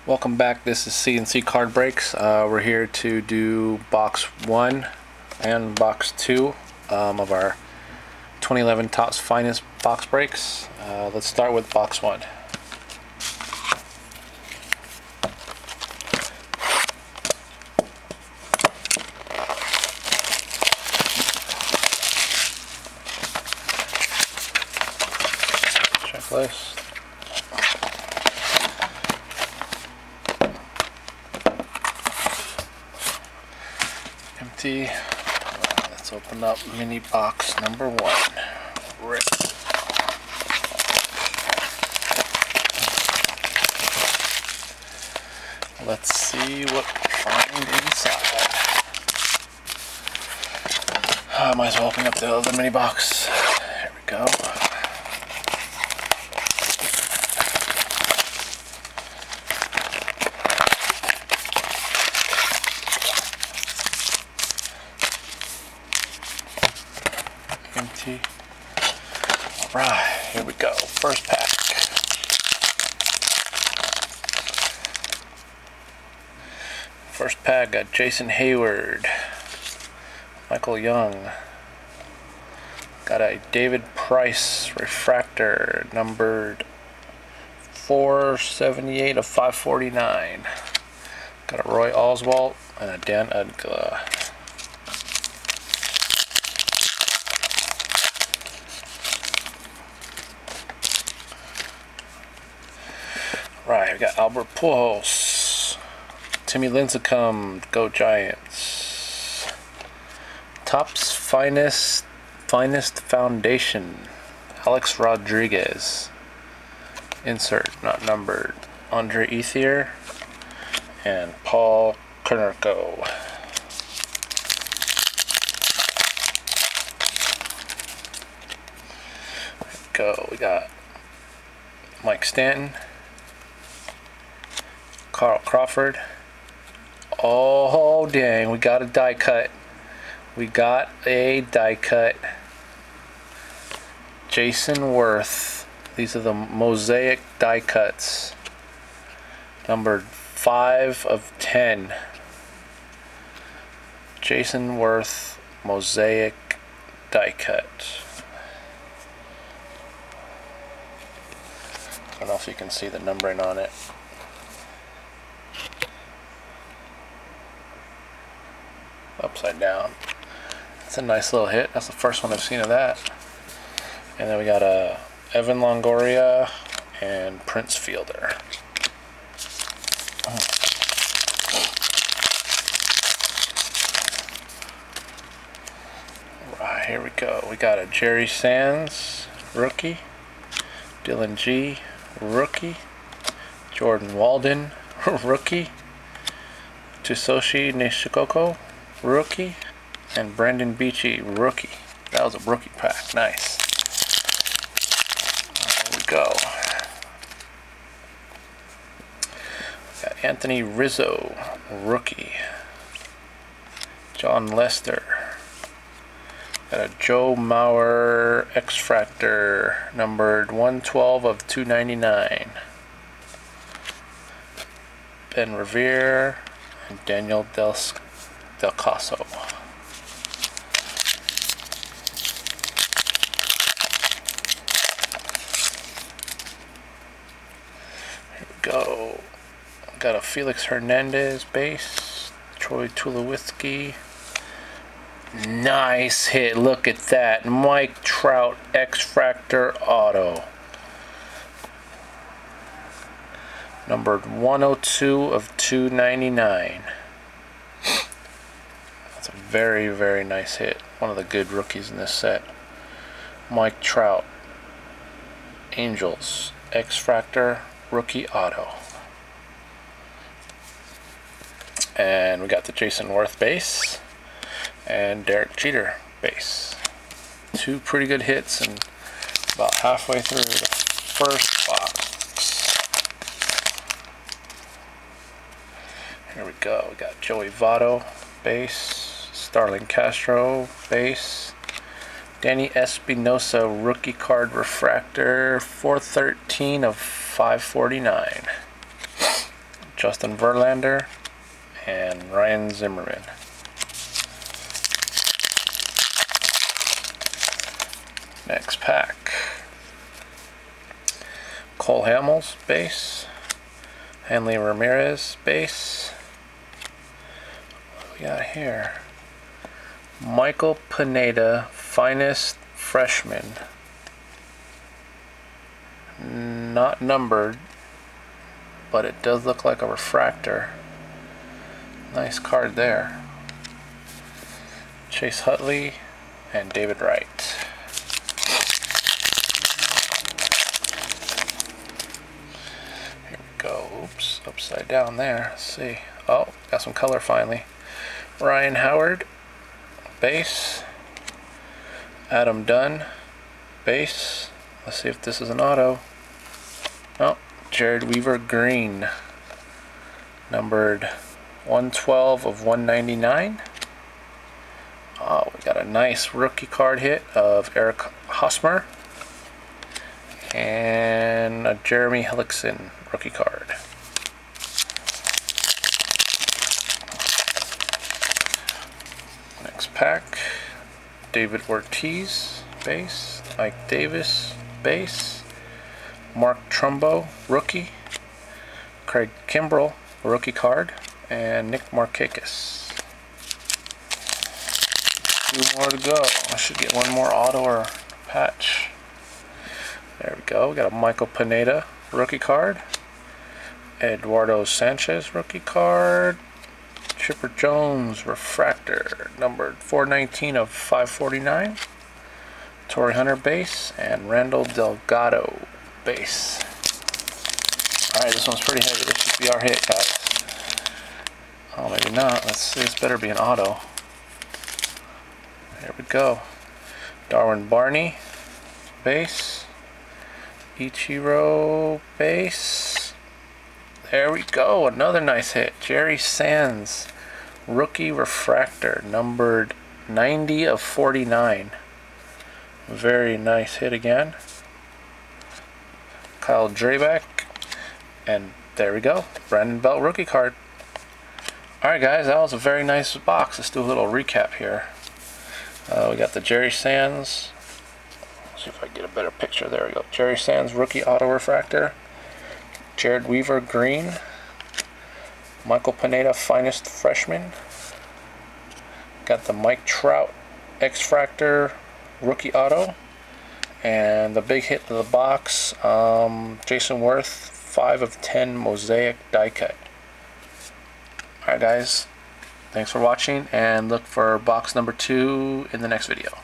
Welcome back. This is CNC Card Breaks. We're here to do box 1 and box 2 of our 2011 Topps Finest box breaks. Let's start with box 1. Checklist. Empty. Let's open up mini box number 1. Rip. Let's see what we find inside. I might as well open up the other mini box. Here we go. Empty. Alright, here we go. First pack. First pack got Jason Heyward, Michael Young, got a David Price refractor numbered 478 of 549. Got a Roy Oswalt and a Dan Uggla. Right, we got Albert Pujols, Timmy Lincecum, Go Giants. Topps Finest Foundation, Alex Rodriguez. Insert, not numbered, Andre Ethier and Paul Konerko. There we go. We got Mike Stanton, Carl Crawford. Oh dang, we got a die cut. We got a die cut. Jason Worth. These are the mosaic die cuts. Numbered 5 of 10. Jason Worth mosaic die cut. I don't know if you can see the numbering on it. Upside down. It's a nice little hit. That's the first one I've seen of that. And then we got a Evan Longoria and Prince Fielder. Right, here we go. We got a Jerry Sands rookie, Dylan G rookie, Jordan Walden rookie, Tsuyoshi Nishikoko rookie, and Brandon Beachy rookie. That was a rookie pack. Nice. There we go. Got Anthony Rizzo rookie, John Lester. Got a Joe Mauer X-Fractor numbered 112 of 299. Ben Revere and Daniel Del Caso. Here we go. Got a Felix Hernandez base, Troy Tulowitzki. Nice hit. Look at that. Mike Trout X-Fractor auto. Numbered 102 of 299. That's a very, very nice hit. One of the good rookies in this set. Mike Trout, Angels, X-Fractor, rookie auto. And we got the Jason Worth base and Derek Jeter base. Two pretty good hits and about halfway through the first box. Here we go. We got Joey Votto base, Starlin Castro base, Danny Espinosa rookie card refractor, 413 of 549. Justin Verlander, and Ryan Zimmerman. Next pack. Cole Hamels, base. Hanley Ramirez, base. What do we got here? Michael Pineda, finest freshman. Not numbered, but it does look like a refractor. Nice card there. Chase Utley and David Wright. Here we go. Oops, upside down there. Let's see. Oh, got some color finally. Ryan Howard, base. Adam Dunn, base. Let's see if this is an auto. Oh, Jared Weaver green. Numbered 112 of 199. Oh, we got a nice rookie card hit of Eric Hosmer. And a Jeremy Hellickson rookie card. Next pack. David Ortiz, base. Mike Davis, base. Mark Trumbo, rookie. Craig Kimbrell, rookie card. And Nick Markakis. 2 more to go. I should get one more auto or patch. There we go. We got a Michael Pineda, rookie card. Eduardo Sanchez, rookie card. Chipper Jones, refractor, numbered 419 of 549. Torrey Hunter, base. And Randall Delgado, base. Alright, this one's pretty heavy. This should be our hit, guys. Oh, maybe not. Let's see. This better be an auto. There we go. Darwin Barney, base. Ichiro, base. There we go. Another nice hit. Jerry Sands, rookie refractor, numbered 90 of 49. Very nice hit again. Kyle Drabek. And there we go. Brandon Belt rookie card. Alright guys, that was a very nice box. Let's do a little recap here. We got the Jerry Sands. Let's see if I can get a better picture. There we go. Jerry Sands rookie auto refractor. Jared Weaver green. Michael Pineda finest freshman. Got the Mike Trout X-Fractor rookie auto. And the big hit of the box, Jason Worth 5 of 10 mosaic die cut. Alright guys, thanks for watching, and look for box number 2 in the next video.